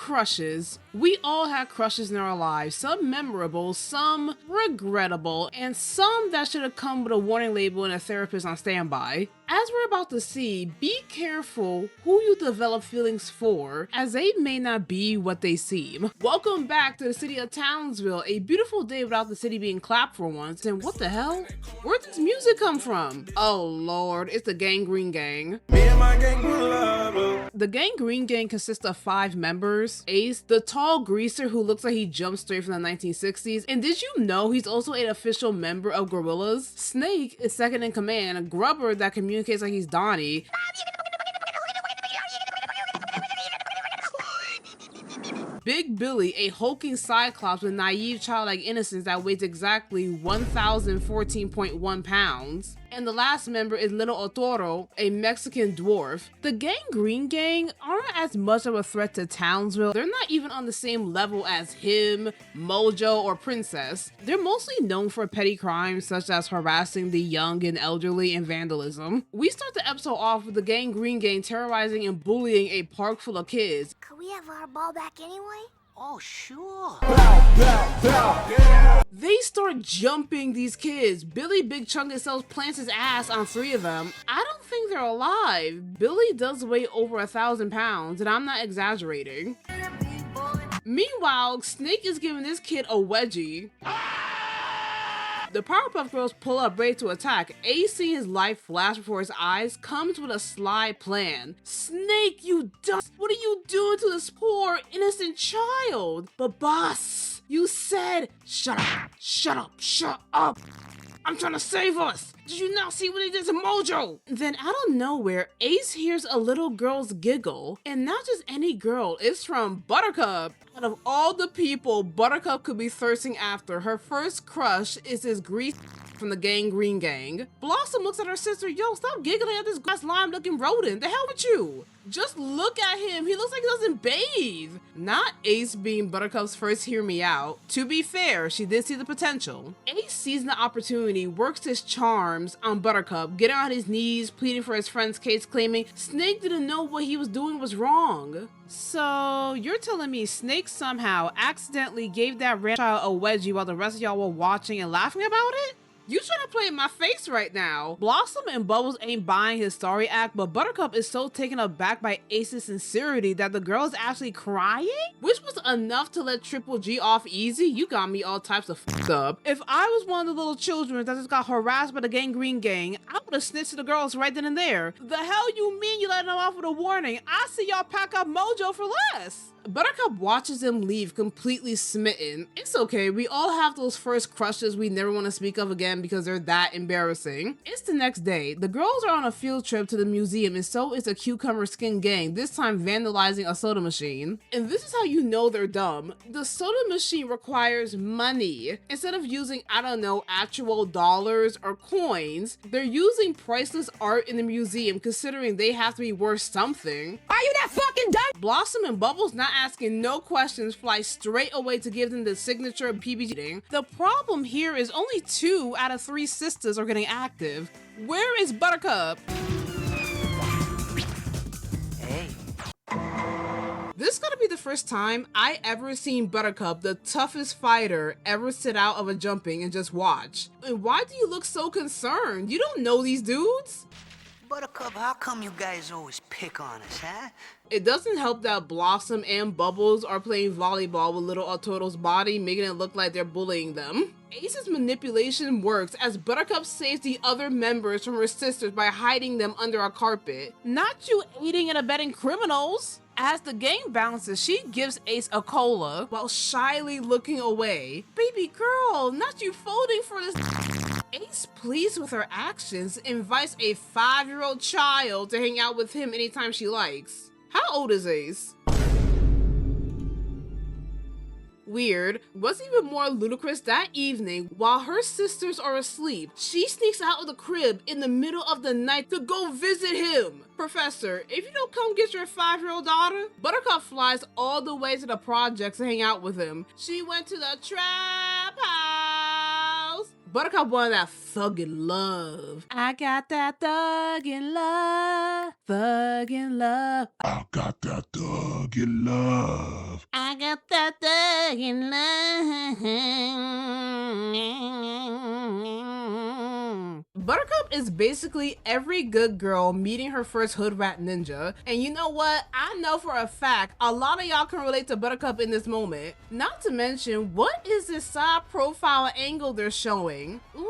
crushes. We all had crushes in our lives, some memorable, some regrettable, and some that should have come with a warning label and a therapist on standby. As we're about to see, be careful who you develop feelings for, as they may not be what they seem. Welcome back to the city of Townsville, a beautiful day without the city being clapped for once. And what the hell? Where'd this music come from? Oh lord, it's the Gangrene Gang. Me and my gang will love. The Gangrene Gang consists of 5 members. Ace, the tall greaser who looks like he jumped straight from the 1960s. And did you know he's also an official member of Gorillaz? Snake is second in command, a grubber that communicates like he's Donnie. Big Billy, a hulking cyclops with naive childlike innocence that weighs exactly 1,014.1 pounds. And the last member is Little Otoro, a Mexican dwarf. The Gangrene Gang aren't as much of a threat to Townsville. They're not even on the same level as him, Mojo, or Princess. They're mostly known for petty crimes such as harassing the young and elderly and vandalism. We start the episode off with the Gangrene Gang terrorizing and bullying a park full of kids. Could we have our ball back anyway? Oh, sure. They start jumping these kids. Billy Big Chunk himself plants his ass on 3 of them. I don't think they're alive. Billy does weigh over 1,000 pounds, and I'm not exaggerating. Meanwhile, Snake is giving this kid a wedgie. The Powerpuff Girls pull up ready to attack. Ace, seeing his life flash before his eyes, comes with a sly plan. Snake, you dust! What are you doing to this poor, innocent child? But boss, you said, shut up, shut up, shut up. I'm trying to save us. Did you not see what he did to Mojo? Then out of nowhere, Ace hears a little girl's giggle. And not just any girl, it's from Buttercup. Out of all the people Buttercup could be thirsting after, her first crush is this grease from the Gangrene Gang. Blossom looks at her sister, yo, stop giggling at this glass lime looking rodent. The hell with you? Just look at him. He looks like he doesn't bathe. Not Ace being Buttercup's first hear me out. To be fair, she did see the potential. Ace sees the opportunity, works his charms on Buttercup, getting on his knees, pleading for his friend's case, claiming Snake didn't know what he was doing was wrong. So you're telling me Snake somehow accidentally gave that random child a wedgie while the rest of y'all were watching and laughing about it? You trying to play in my face right now. Blossom and Bubbles ain't buying his sorry act, but Buttercup is so taken aback by Ace's sincerity that the girl is actually crying? Which was enough to let Triple G off easy. You got me all types of f***ed up. If I was one of the little children that just got harassed by the Gangrene Gang, I would have snitched to the girls right then and there. The hell you mean you letting them off with a warning? I see y'all pack up Mojo for less. Buttercup watches them leave completely smitten. It's okay, we all have those first crushes we never want to speak of again because they're that embarrassing. It's the next day. The girls are on a field trip to the museum and so is a Cucumber Skin Gang, this time vandalizing a soda machine. And this is how you know they're dumb. The soda machine requires money. Instead of using, I don't know, actual dollars or coins, they're using priceless art in the museum considering they have to be worth something. Are you that fucking dumb? Blossom and Bubbles, not asking no questions, fly straight away to give them the signature PBG. The problem here is only 2 out of 3 sisters are getting active. Where is Buttercup? Hey. This is gonna be the first time I ever seen Buttercup, the toughest fighter, ever sit out of a jumping and just watch. And why do you look so concerned? You don't know these dudes? Buttercup, how come you guys always pick on us, huh? It doesn't help that Blossom and Bubbles are playing volleyball with Little Otoro's body, making it look like they're bullying them. Ace's manipulation works as Buttercup saves the other members from her sisters by hiding them under a carpet. Not you aiding and abetting criminals! As the game bounces, she gives Ace a cola while shyly looking away. Baby girl, not you folding for this. Ace, pleased with her actions, invites a 5-year-old child to hang out with him anytime she likes. How old is Ace? Weird. What's even more ludicrous, that evening, while her sisters are asleep, she sneaks out of the crib in the middle of the night to go visit him. Professor, if you don't come get your 5-year-old daughter, Buttercup flies all the way to the projects to hang out with him. She went to the trap house. Buttercup wanted that thuggin' love. I got that thuggin' love, thuggin' love. I got that thuggin' love. I got that thuggin' love. Buttercup is basically every good girl meeting her first hood rat ninja. And you know what? I know for a fact a lot of y'all can relate to Buttercup in this moment. Not to mention, what is this side profile angle they're showing? Ooh-wee.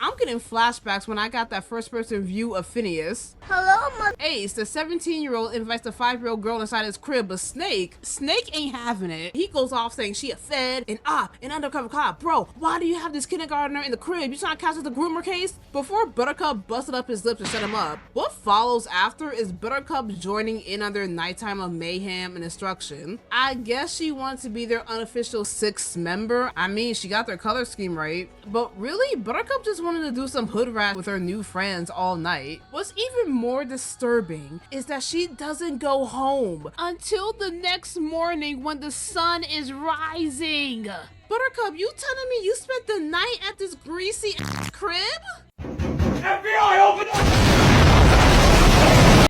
I'm getting flashbacks when I got that first person view of Phineas. Hello, mother. Ace, the 17-year-old, invites the 5-year-old girl inside his crib, but Snake ain't having it. He goes off saying she a fed, an op, an undercover cop. Bro, why do you have this kindergartner in the crib? You trying to catch the groomer case? Before Buttercup busted up his lips to set him up, what follows after is Buttercup joining in on their nighttime of mayhem and destruction. I guess she wants to be their unofficial 6th member. I mean, she got their color scheme right. But really, Buttercup just wanted to do some hood rat with her new friends all night. What's even more disturbing is that she doesn't go home until the next morning when the sun is rising. Buttercup, you telling me you spent the night at this greasy ass crib? FBI, open up!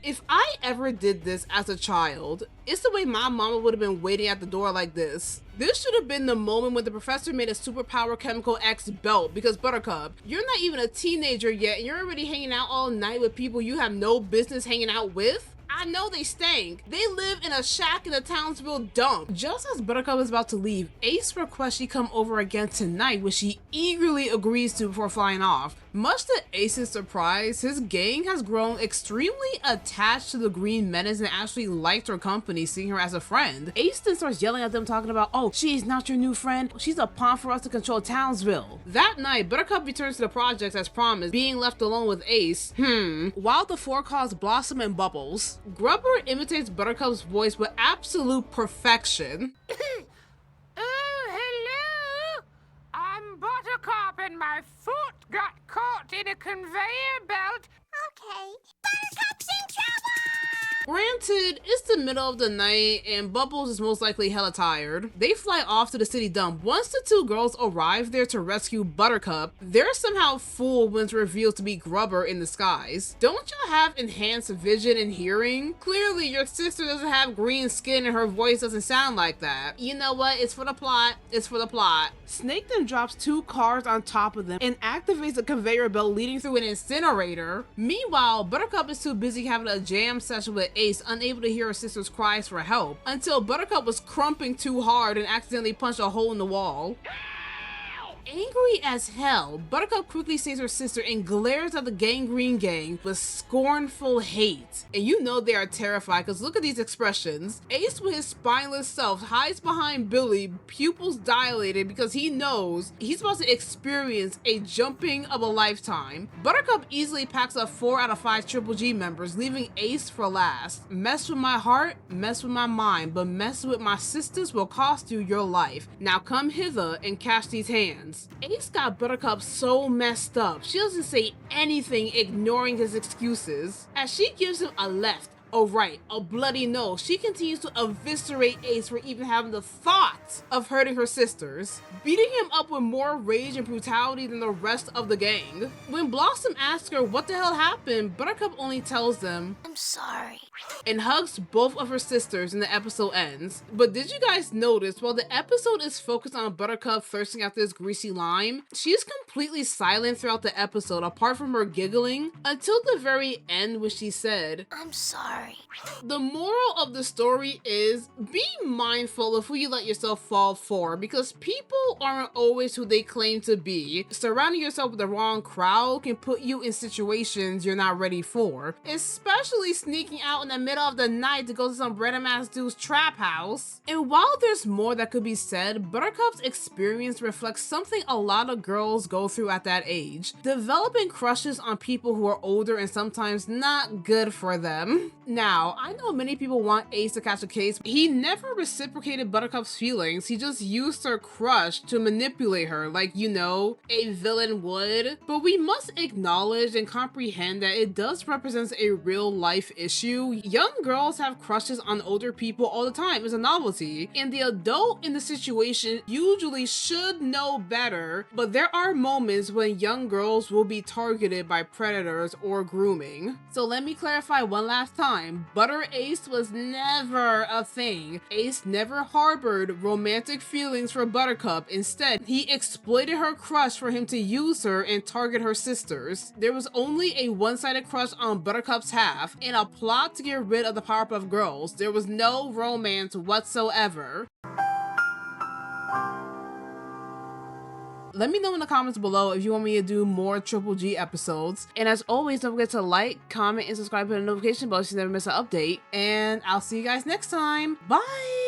If I ever did this as a child, it's the way my mama would have been waiting at the door like this. This should have been the moment when the professor made a superpower chemical X belt, because Buttercup, you're not even a teenager yet and you're already hanging out all night with people you have no business hanging out with? I know they stank. They live in a shack in the Townsville dump. Just as Buttercup is about to leave, Ace requests she come over again tonight, which she eagerly agrees to before flying off. Much to Ace's surprise, his gang has grown extremely attached to the Green Menace and actually liked her company, seeing her as a friend. Ace then starts yelling at them, talking about, oh, she's not your new friend. She's a pawn for us to control Townsville. That night, Buttercup returns to the project as promised, being left alone with Ace. While the four calls blossom and bubbles, Grubber imitates Buttercup's voice with absolute perfection. Oh, hello! I'm Buttercup and my foot got caught in a conveyor belt. Okay. Buttercup's in trouble! Granted, it's the middle of the night and Bubbles is most likely hella tired. They fly off to the city dump. Once the two girls arrive there to rescue Buttercup, they're somehow fooled when it's revealed to be Grubber in disguise. Don't y'all have enhanced vision and hearing? Clearly, your sister doesn't have green skin and her voice doesn't sound like that. You know what? It's for the plot. It's for the plot. Snake then drops 2 cars on top of them and activates a conveyor belt leading through an incinerator. Meanwhile, Buttercup is too busy having a jam session with Ace, unable to hear her sister's cries for help, until Buttercup was crumping too hard and accidentally punched a hole in the wall. Angry as hell, Buttercup quickly saves her sister and glares at the Gangrene Gang with scornful hate. And you know they are terrified, because look at these expressions. Ace with his spineless self hides behind Billy, pupils dilated, because he knows he's about to experience a jumping of a lifetime. Buttercup easily packs up 4 out of 5 Triple G members, leaving Ace for last. Mess with my heart, mess with my mind, but mess with my sisters will cost you your life. Now come hither and catch these hands. Ace got Buttercup so messed up, she doesn't say anything, ignoring his excuses. As she gives him a left, a right, a bloody no, she continues to eviscerate Ace for even having the thought of hurting her sisters, beating him up with more rage and brutality than the rest of the gang. When Blossom asks her what the hell happened, Buttercup only tells them, I'm sorry. and hugs both of her sisters, and the episode ends. But did you guys notice, while the episode is focused on Buttercup thirsting after this greasy lime, she is completely silent throughout the episode apart from her giggling until the very end when she said, I'm sorry. The moral of the story is be mindful of who you let yourself fall for, because people aren't always who they claim to be. Surrounding yourself with the wrong crowd can put you in situations you're not ready for, especially sneaking out in the middle of the night to go to some random ass dude's trap house. And while there's more that could be said, Buttercup's experience reflects something a lot of girls go through at that age: developing crushes on people who are older and sometimes not good for them. Now, I know many people want Ace to catch a case. He never reciprocated Buttercup's feelings. He just used her crush to manipulate her like, you know, a villain would. But we must acknowledge and comprehend that it does represent a real life issue. Young girls have crushes on older people all the time. It's a novelty. And the adult in the situation usually should know better, but there are moments when young girls will be targeted by predators or grooming. So let me clarify one last time. Butter Ace was never a thing. Ace never harbored romantic feelings for Buttercup. Instead, he exploited her crush for him to use her and target her sisters. There was only a one-sided crush on Buttercup's half and a plot to get rid of the Powerpuff Girls. There was no romance whatsoever. Let me know in the comments below if you want me to do more Triple G episodes. And as always, don't forget to like, comment, and subscribe to the notification bell so you never miss an update. And I'll see you guys next time. Bye!